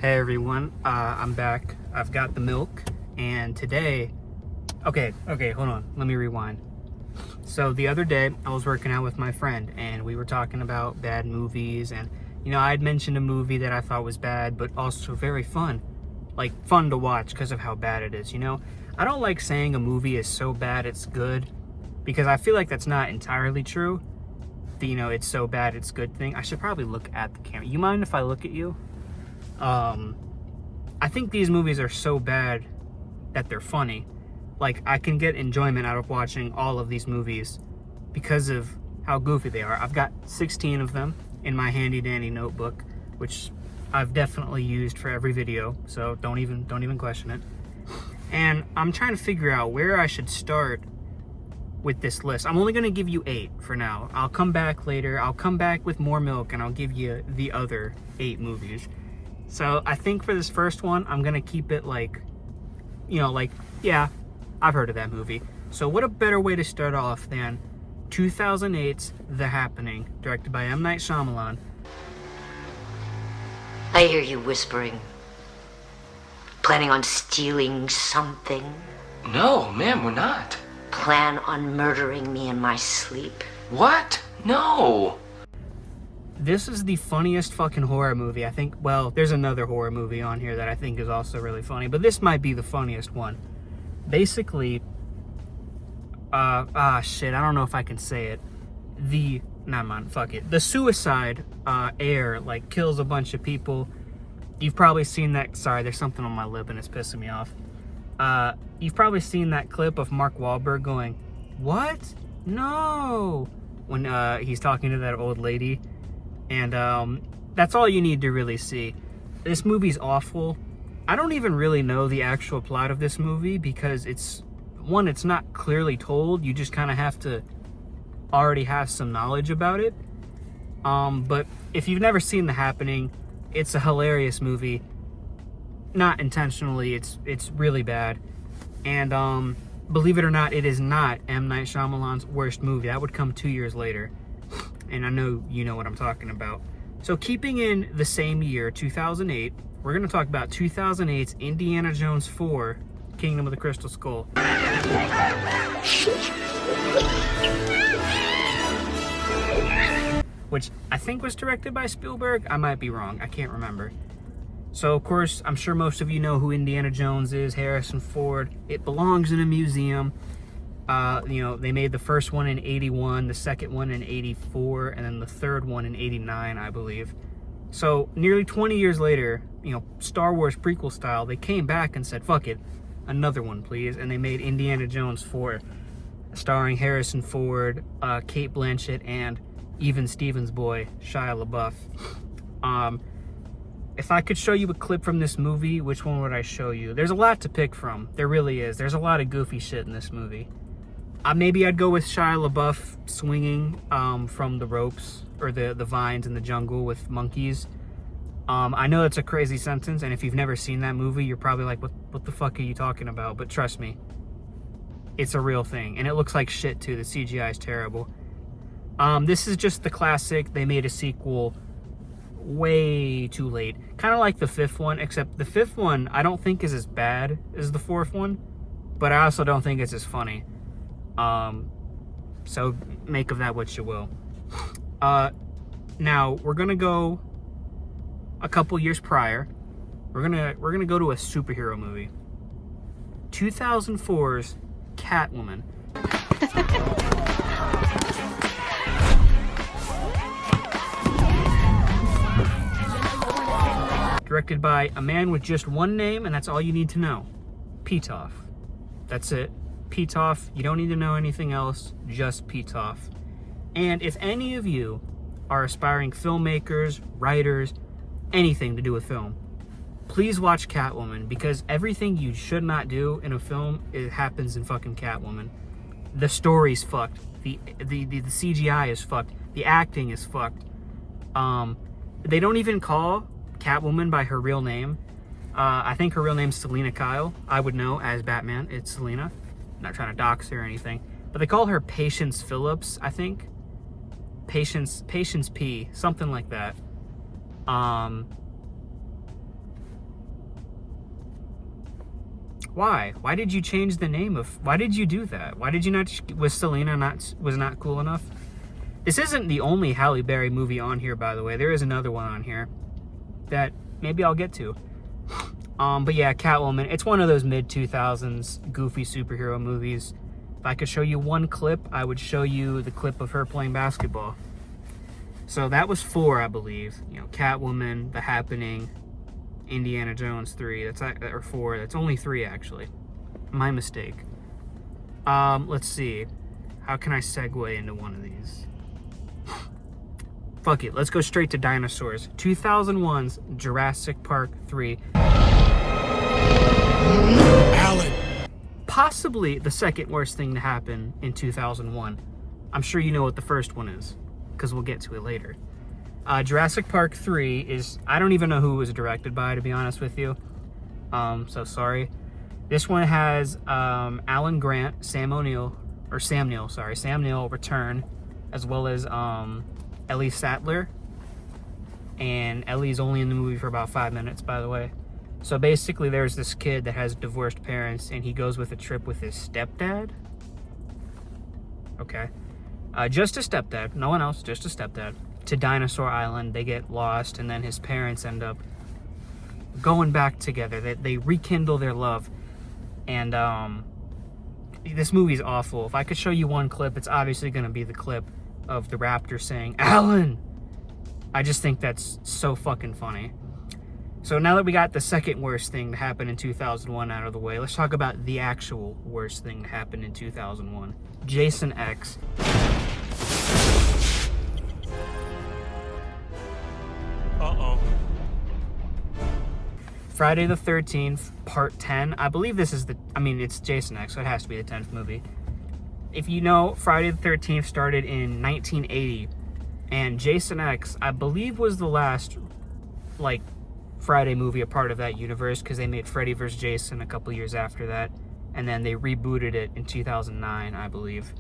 Hey everyone, I'm back. I've got the milk, and today, okay, hold on, let me rewind. So the other day, I was working out with my friend, and we were talking about bad movies, and I had mentioned a movie that I thought was bad, but also very fun, like fun to watch because of how bad it is. I don't like saying a movie is so bad it's good, because I feel like that's not entirely true. It's so bad it's good thing. I should probably look at the camera. You mind if I look at you? I think these movies are so bad that they're funny. Like, I can get enjoyment out of watching all of these movies because of how goofy they are. I've got 16 of them in my handy dandy notebook, which I've definitely used for every video, so don't even question it. And I'm trying to figure out where I should start with this list. I'm only going to give you 8 for now. I'll come back later. I'll come back with more milk and I'll give you the other 8 movies. So I think for this first one, I'm going to keep it yeah, I've heard of that movie. So what a better way to start off than 2008's The Happening, directed by M. Night Shyamalan. I hear you whispering. Planning on stealing something? No, ma'am, we're not. Plan on murdering me in my sleep? What? No. This is the funniest fucking horror movie, I think. Well, there's another horror movie on here that I think is also really funny, but this might be the funniest one. Basically, shit, I don't know if I can say it. The suicide heir, kills a bunch of people. You've probably seen that. Sorry, there's something on my lip and it's pissing me off. You've probably seen that clip of Mark Wahlberg going, "What? No!" when he's talking to that old lady. And that's all you need to really see. This movie's awful. I don't even really know the actual plot of this movie because it's not clearly told. You just kind of have to already have some knowledge about it. But if you've never seen The Happening, it's a hilarious movie. Not intentionally, it's really bad. And believe it or not, it is not M. Night Shyamalan's worst movie. That would come 2 years later. And I know you know what I'm talking about. So keeping in the same year, 2008, we're going to talk about 2008's Indiana Jones 4, Kingdom of the Crystal Skull. Which I think was directed by Spielberg. I might be wrong. I can't remember. So, of course, I'm sure most of you know who Indiana Jones is, Harrison Ford. It belongs in a museum. They made the first one in 81, the second one in 84, and then the third one in 89, I believe. So nearly 20 years later, Star Wars prequel style, they came back and said, fuck it, another one please. And they made Indiana Jones 4, starring Harrison Ford, Cate Blanchett, and even Steven's boy, Shia LaBeouf. If I could show you a clip from this movie, which one would I show you? There's a lot to pick from. There really is. There's a lot of goofy shit in this movie. Maybe I'd go with Shia LaBeouf swinging from the ropes or the vines in the jungle with monkeys. I know that's a crazy sentence, and if you've never seen that movie, you're probably like, what the fuck are you talking about? But trust me, it's a real thing, and it looks like shit too. The CGI is terrible. This is just the classic. They made a sequel way too late. Kind of like the 5th one, except the 5th one I don't think is as bad as the 4th one, but I also don't think it's as funny. So make of that what you will. Now we're gonna go a couple years prior. We're gonna go to a superhero movie. 2004's Catwoman. Directed by a man with just one name, and that's all you need to know. Pitoff. That's it. Pitoff. You don't need to know anything else, just Pitoff. And if any of you are aspiring filmmakers, writers, anything to do with film, please watch Catwoman, because everything you should not do in a film, it happens in fucking Catwoman. The story's fucked. The CGI is fucked. The acting is fucked. They don't even call Catwoman by her real name. I think her real name's Selina Kyle. I would know as Batman. It's Selina. I'm not trying to dox her or anything. But they call her Patience Phillips, I think. Patience P. Something like that. Why? Why did you change the name of... Why did you do that? Why did you not... Was Selena not cool enough? This isn't the only Halle Berry movie on here, by the way. There is another one on here that maybe I'll get to. But yeah, Catwoman. It's one of those mid-2000s goofy superhero movies. If I could show you one clip, I would show you the clip of her playing basketball. So that was 4, I believe. You know, Catwoman, The Happening, Indiana Jones 3. Or 4. That's only 3, actually. My mistake. Let's see. How can I segue into one of these? Fuck it. Let's go straight to dinosaurs. 2001's Jurassic Park 3. Alan. Possibly the second worst thing to happen in 2001. I'm sure you know what the first one is, because we'll get to it later. Jurassic Park 3 is... I don't even know who it was directed by, to be honest with you. So sorry. This one has Alan Grant, Sam Neill return, as well as Ellie Sattler. And Ellie's only in the movie for about 5 minutes, by the way. So basically there's this kid that has divorced parents, and he goes with a trip with his stepdad. Okay. Just a stepdad, no one else, just a stepdad, to Dinosaur Island. They get lost, and then his parents end up going back together. They rekindle their love. And this movie's awful. If I could show you one clip, it's obviously going to be the clip of the raptor saying, "Alan!" I just think that's so fucking funny. So now that we got the second worst thing to happen in 2001 out of the way, let's talk about the actual worst thing to happen in 2001. Jason X. Uh-oh. Friday the 13th, part 10. I believe this is it's Jason X, so it has to be the 10th movie. If you know, Friday the 13th started in 1980, and Jason X, I believe, was the last, Friday movie a part of that universe, because they made Freddy vs. Jason a couple years after that, and then they rebooted it in 2009, I believe.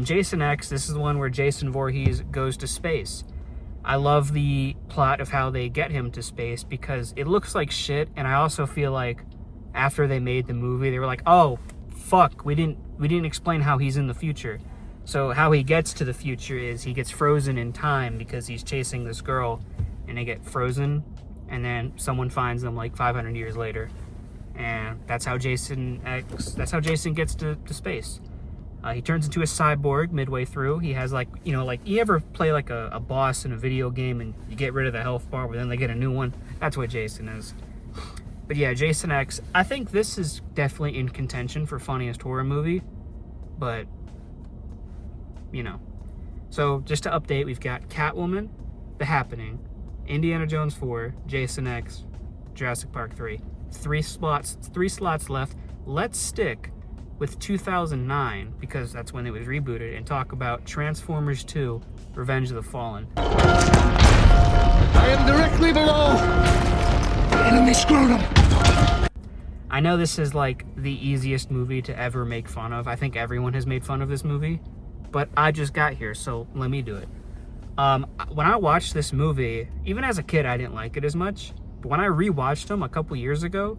Jason X, this is the one where Jason Voorhees goes to space. I love the plot of how they get him to space, because it looks like shit, and I also feel like after they made the movie, they were like, oh, fuck, we didn't explain how he's in the future. So how he gets to the future is he gets frozen in time because he's chasing this girl, and they get frozen, and then someone finds them 500 years later. And that's how Jason gets to space. He turns into a cyborg midway through. He has you ever play a boss in a video game and you get rid of the health bar, but then they get a new one? That's what Jason is. But yeah, Jason X, I think this is definitely in contention for funniest horror movie, but So just to update, we've got Catwoman, The Happening, Indiana Jones 4, Jason X, Jurassic Park 3. 3 slots left. Let's stick with 2009, because that's when it was rebooted, and talk about Transformers 2, Revenge of the Fallen. I am directly below the enemy scrotum. I know this is the easiest movie to ever make fun of. I think everyone has made fun of this movie, but I just got here, so let me do it. When I watched this movie, even as a kid, I didn't like it as much. But when I rewatched them a couple years ago,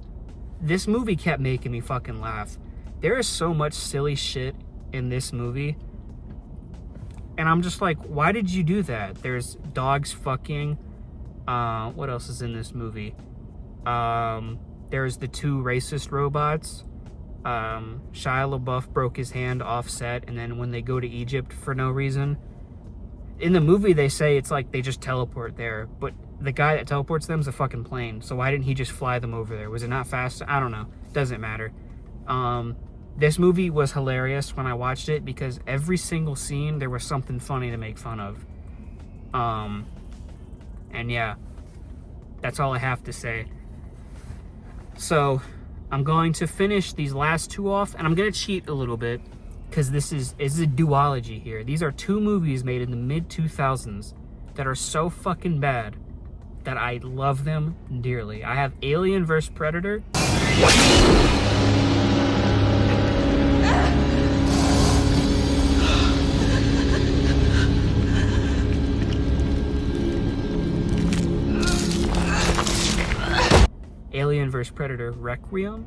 this movie kept making me fucking laugh. There is so much silly shit in this movie. And I'm just like, why did you do that? There's dogs fucking. What else is in this movie? There's the 2 racist robots. Shia LaBeouf broke his hand offset, and then when they go to Egypt for no reason. In the movie, they say it's they just teleport there, but the guy that teleports them is a fucking plane, so why didn't he just fly them over there? Was it not fast? I don't know. Doesn't matter. This movie was hilarious when I watched it, because every single scene, there was something funny to make fun of. And yeah, that's all I have to say. So, I'm going to finish these last 2 off, and I'm going to cheat a little bit, because this is a duology here. These are 2 movies made in the mid-2000s that are so fucking bad that I love them dearly. I have Alien vs. Predator. Alien vs. Predator Requiem.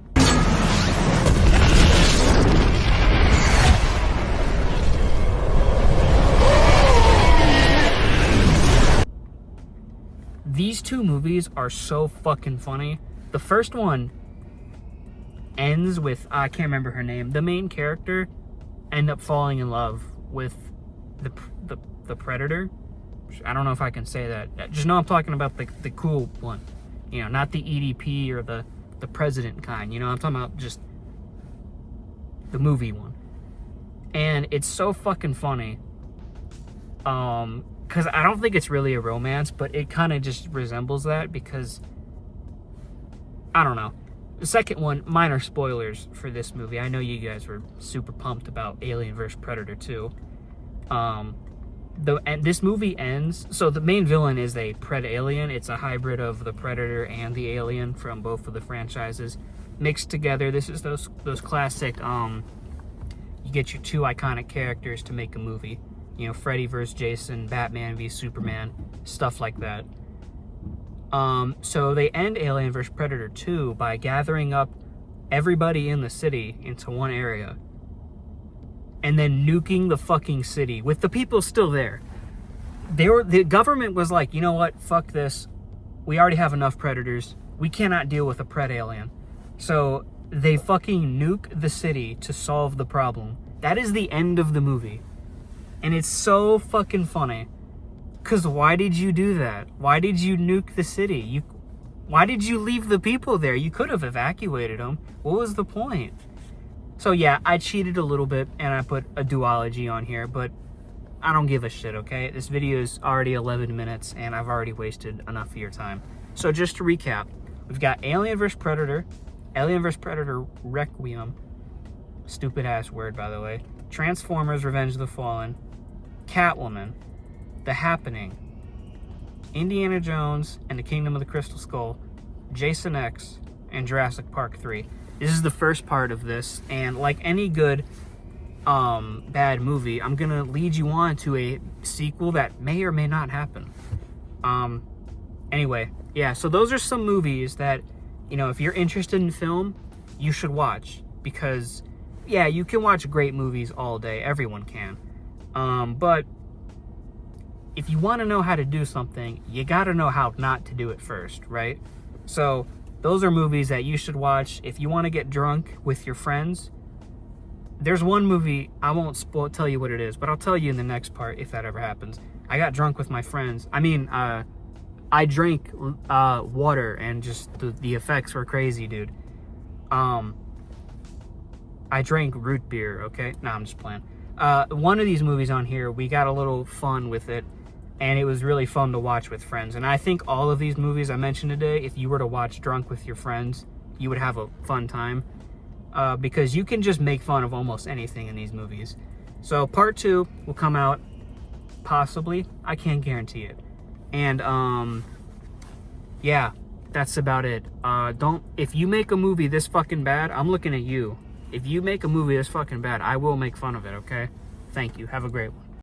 These two movies are so fucking funny. The first one ends with, I can't remember her name, the main character end up falling in love with the predator. I don't know if I can say that. Just know I'm talking about the cool one. You know, not the EDP or the president kind. You know, I'm talking about just the movie one. And it's so fucking funny. Because I don't think it's really a romance, but it kind of just resembles that because, I don't know. The second one, minor spoilers for this movie. I know you guys were super pumped about Alien vs. Predator 2. And this movie ends, so the main villain is a Pred-Alien. It's a hybrid of the Predator and the Alien from both of the franchises mixed together. This is those classic, you get your two iconic characters to make a movie. You know, Freddy vs. Jason, Batman v Superman, stuff like that. So they end Alien vs. Predator 2 by gathering up everybody in the city into one area and then nuking the fucking city with the people still there. The government was like, you know what, fuck this. We already have enough predators. We cannot deal with a Pred-Alien. So they fucking nuke the city to solve the problem. That is the end of the movie. And it's so fucking funny. Because why did you do that? Why did you nuke the city? Why did you leave the people there? You could have evacuated them. What was the point? So yeah, I cheated a little bit and I put a duology on here, but I don't give a shit, okay? This video is already 11 minutes and I've already wasted enough of your time. So just to recap, we've got Alien vs. Predator, Alien vs. Predator Requiem, stupid ass word by the way, Transformers Revenge of the Fallen, Catwoman, The Happening, Indiana Jones and the Kingdom of the Crystal Skull, Jason X, and Jurassic Park 3. This is the first part of this, and like any good bad movie, I'm gonna lead you on to a sequel that may or may not happen. Anyway, yeah, so those are some movies that, you know, if you're interested in film, you should watch. Because, yeah, you can watch great movies all day. Everyone can. But if you want to know how to do something, you got to know how not to do it first, right? So those are movies that you should watch. If you want to get drunk with your friends, there's one movie, I won't tell you what it is, but I'll tell you in the next part if that ever happens. I got drunk with my friends. I mean, I drank water and just the effects were crazy, dude. I drank root beer, okay? No, I'm just playing. One of these movies on here, we got a little fun with it, and it was really fun to watch with friends. And I think all of these movies I mentioned today, if you were to watch drunk with your friends, you would have a fun time. Because you can just make fun of almost anything in these movies. So part 2 will come out, possibly. I can't guarantee it. And, yeah, that's about it. If you make a movie this fucking bad, I'm looking at you. If you make a movie this fucking bad, I will make fun of it, okay? Thank you. Have a great one.